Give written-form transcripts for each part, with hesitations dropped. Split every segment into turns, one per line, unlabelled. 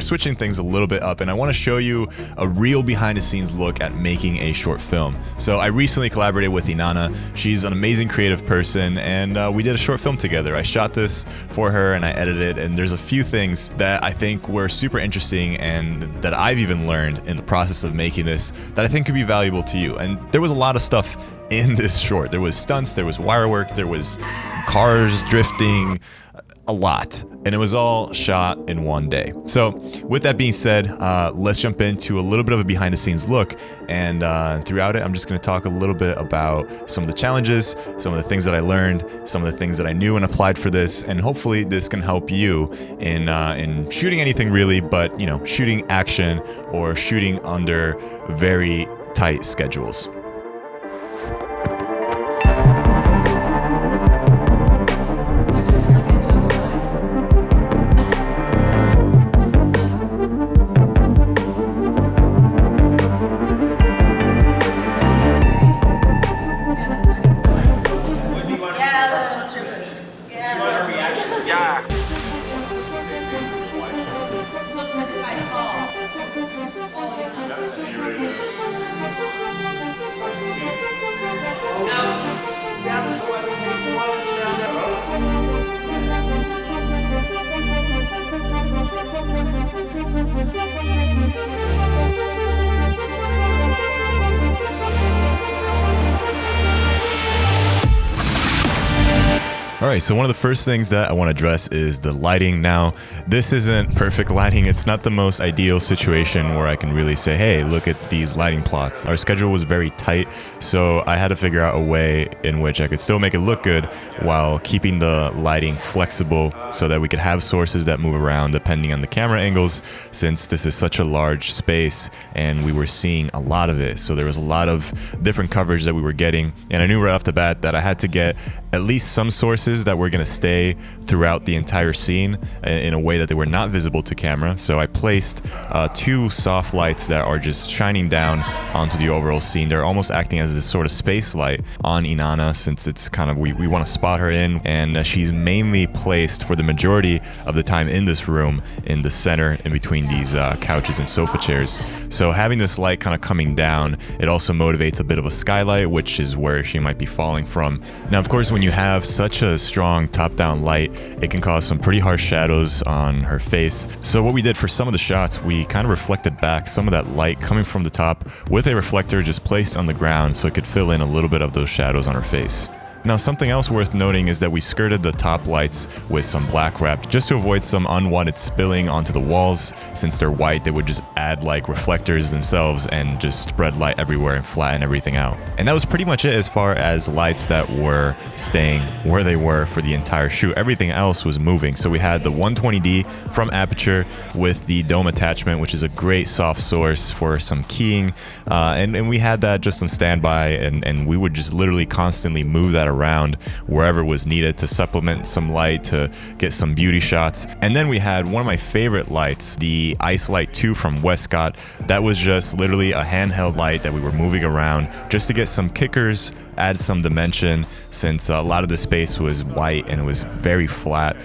Switching things a little bit up, and I want to show you a real behind the scenes look at making a short film. So I recently collaborated with Inanna. She's an amazing creative person, and we did a short film together. I shot this for her and I edited it, and there's a few things that I think were super interesting and that I've even learned in the process of making this that I think could be valuable to you. And there was a lot of stuff in this short. There was stunts, there was wire work, there was cars drifting, a lot, and it was all shot in one day. So with that being said, let's jump into a little bit of a behind the scenes look, and throughout it I'm just going to talk a little bit about some of the challenges, some of the things that I learned, some of the things that I knew and applied for this, and hopefully this can help you in shooting anything really, but you know, shooting action or shooting under very tight schedules. Alright, so one of the first things that I want to address is the lighting. Now, this isn't perfect lighting. It's not the most ideal situation where I can really say, hey, look at these lighting plots. Our schedule was very tight, so I had to figure out a way in which I could still make it look good while keeping the lighting flexible so that we could have sources that move around depending on the camera angles, since this is such a large space and we were seeing a lot of it. So there was a lot of different coverage that we were getting, and I knew right off the bat that I had to get at least some sources that were going to stay throughout the entire scene in a way that they were not visible to camera. So I placed two soft lights that are just shining down onto the overall scene. They're almost acting as this sort of space light on Inanna, since it's kind of, we want to spot her in, and she's mainly placed for the majority of the time in this room in the center in between these couches and sofa chairs. So having this light kind of coming down, it also motivates a bit of a skylight, which is where she might be falling from. Now, of course, when you have such a strong top-down light, it can cause some pretty harsh shadows on her face. So what we did for some of the shots, we kind of reflected back some of that light coming from the top with a reflector just placed on the ground so it could fill in a little bit of those shadows on her face. Now, something else worth noting is that we skirted the top lights with some black wrap just to avoid some unwanted spilling onto the walls. Since they're white, they would just add like reflectors themselves and just spread light everywhere and flatten everything out. And that was pretty much it as far as lights that were staying where they were for the entire shoot. Everything else was moving. So we had the 120D from Aperture with the dome attachment, which is a great soft source for some keying. And we had that just on standby, and we would just literally constantly move that around wherever was needed to supplement some light, to get some beauty shots. And then we had one of my favorite lights, the Ice Light 2 from Westcott. That was just literally a handheld light that we were moving around just to get some kickers, add some dimension, since a lot of the space was white and it was very flat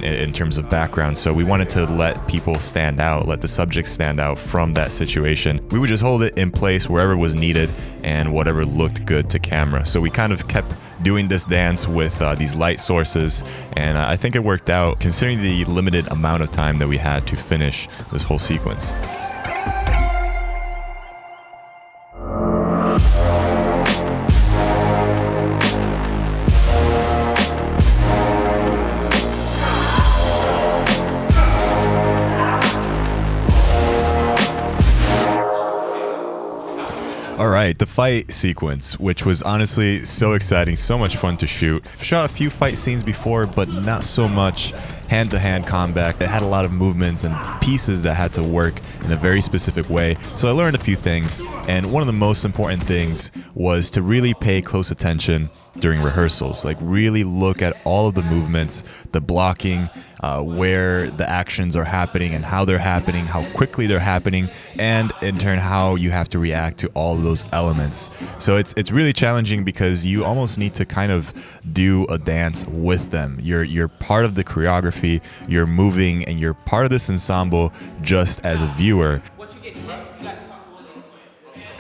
in terms of background. So we wanted to let people stand out, let the subject stand out from that situation. We would just hold it in place wherever was needed and whatever looked good to camera. So we kind of kept doing this dance with these light sources, and I think it worked out considering the limited amount of time that we had to finish this whole sequence. Alright, the fight sequence, which was honestly so exciting, so much fun to shoot. I've shot a few fight scenes before, but not so much hand-to-hand combat. It had a lot of movements and pieces that had to work in a very specific way. So I learned a few things, and one of the most important things was to really pay close attention during rehearsals. Like really look at all of the movements, the blocking, where the actions are happening and how they're happening, how quickly they're happening, and in turn how you have to react to all of those elements. So it's really challenging because you almost need to kind of do a dance with them. You're part of the choreography, you're moving, and you're part of this ensemble just as a viewer.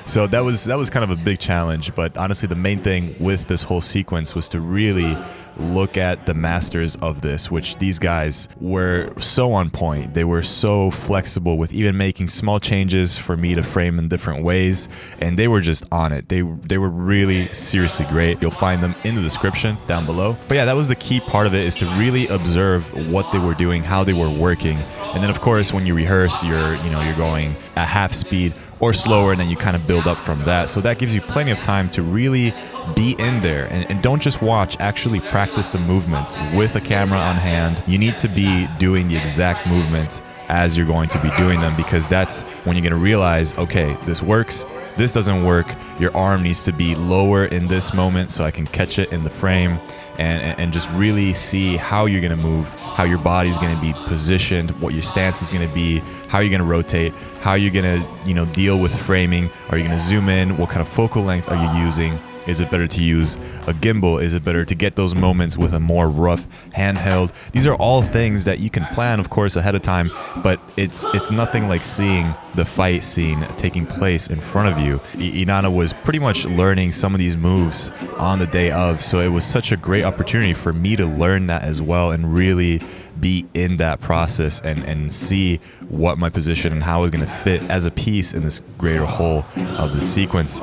So that was kind of a big challenge, but honestly the main thing with this whole sequence was to really look at the masters of this, which these guys were so on point. They were so flexible with even making small changes for me to frame in different ways, and they were just on it. They were really seriously great. You'll find them in the description down below. But yeah, that was the key part of it, is to really observe what they were doing, how they were working. And then of course when you rehearse, you're going at half speed or slower, and then you kind of build up from that. So that gives you plenty of time to really be in there and don't just watch, actually practice the movements with a camera on hand. You need to be doing the exact movements as you're going to be doing them, because that's when you're going to realize, okay, this works, this doesn't work. Your arm needs to be lower in this moment so I can catch it in the frame, and just really see how you're going to move, how your body's going to be positioned, what your stance is going to be, how you're going to rotate, how you're going to deal with framing. Are you going to zoom in? What kind of focal length are you using? Is it better to use a gimbal? Is it better to get those moments with a more rough handheld? These are all things that you can plan, of course, ahead of time, but it's nothing like seeing the fight scene taking place in front of you. Inanna was pretty much learning some of these moves on the day of, so it was such a great opportunity for me to learn that as well and really be in that process and see what my position and how it's going to fit as a piece in this greater whole of the sequence.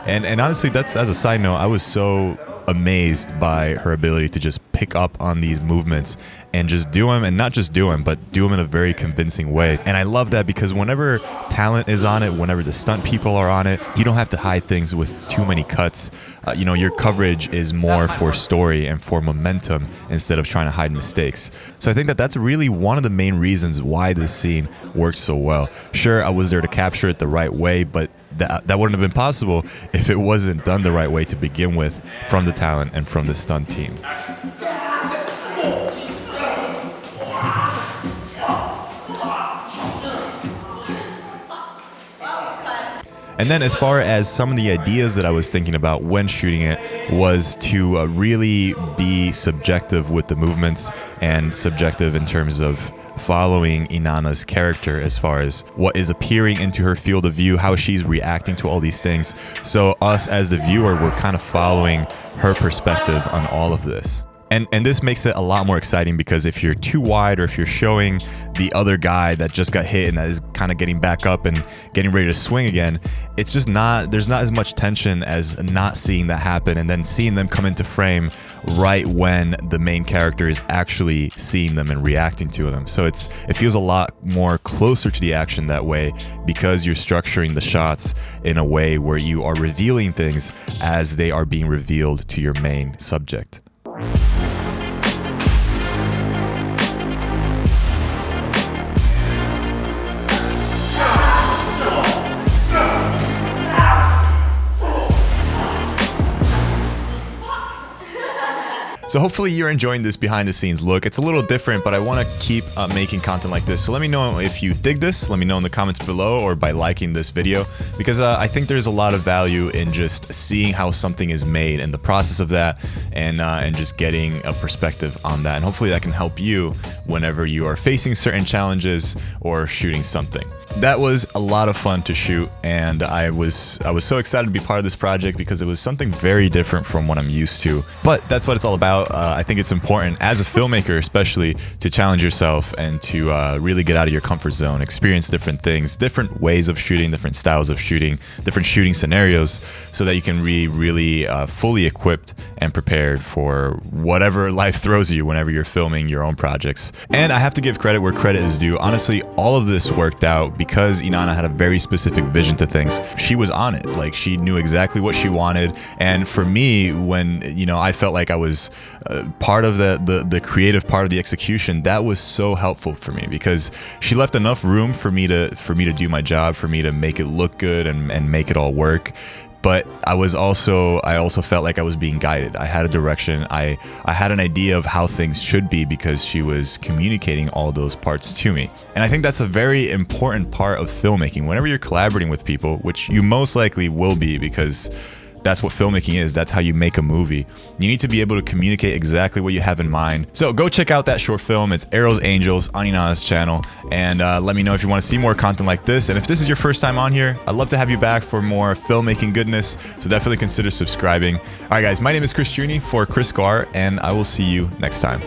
And honestly, that's, as a side note, I was so amazed by her ability to just pick up on these movements and just do them, and not just do them, but do them in a very convincing way. And I love that, because whenever talent is on it, whenever the stunt people are on it, you don't have to hide things with too many cuts. Your coverage is more for story and for momentum instead of trying to hide mistakes. So I think that that's really one of the main reasons why this scene works so well. Sure, I was there to capture it the right way, but that wouldn't have been possible if it wasn't done the right way to begin with from the talent and from the stunt team. And then as far as some of the ideas that I was thinking about when shooting it was to really be subjective with the movements and subjective in terms of following Inanna's character as far as what is appearing into her field of view, how she's reacting to all these things. So us as the viewer, we're kind of following her perspective on all of this. And this makes it a lot more exciting, because if you're too wide, or if you're showing the other guy that just got hit and that is kind of getting back up and getting ready to swing again, it's just there's not as much tension as not seeing that happen and then seeing them come into frame right when the main character is actually seeing them and reacting to them. So it feels a lot more closer to the action that way, because you're structuring the shots in a way where you are revealing things as they are being revealed to your main subject. So hopefully you're enjoying this behind the scenes look. It's a little different, but I want to keep making content like this. So let me know if you dig this. Let me know in the comments below, or by liking this video, because I think there's a lot of value in just seeing how something is made and the process of that, and just getting a perspective on that. And hopefully that can help you whenever you are facing certain challenges or shooting something. That was a lot of fun to shoot, and I was so excited to be part of this project, because it was something very different from what I'm used to. But that's what it's all about. I think it's important as a filmmaker, especially, to challenge yourself and to really get out of your comfort zone, experience different things, different ways of shooting, different styles of shooting, different shooting scenarios, so that you can be really fully equipped and prepared for whatever life throws you whenever you're filming your own projects. And I have to give credit where credit is due. Honestly, all of this worked out because Inanna had a very specific vision to things. She was on it. Like, she knew exactly what she wanted. And for me, when I felt like I was part of the creative part of the execution, that was so helpful for me, because she left enough room for me to do my job, for me to make it look good and make it all work, but I also felt like I was being guided. I had a direction. I had an idea of how things should be because she was communicating all those parts to me. And I think that's a very important part of filmmaking. Whenever you're collaborating with people, which you most likely will be because that's what filmmaking is. That's how you make a movie. You need to be able to communicate exactly what you have in mind. So go check out that short film. It's Aero's Angels on Inanna's channel. And let me know if you want to see more content like this. And if this is your first time on here, I'd love to have you back for more filmmaking goodness. So definitely consider subscribing. All right, guys, my name is Chris for Kriscoart, and I will see you next time.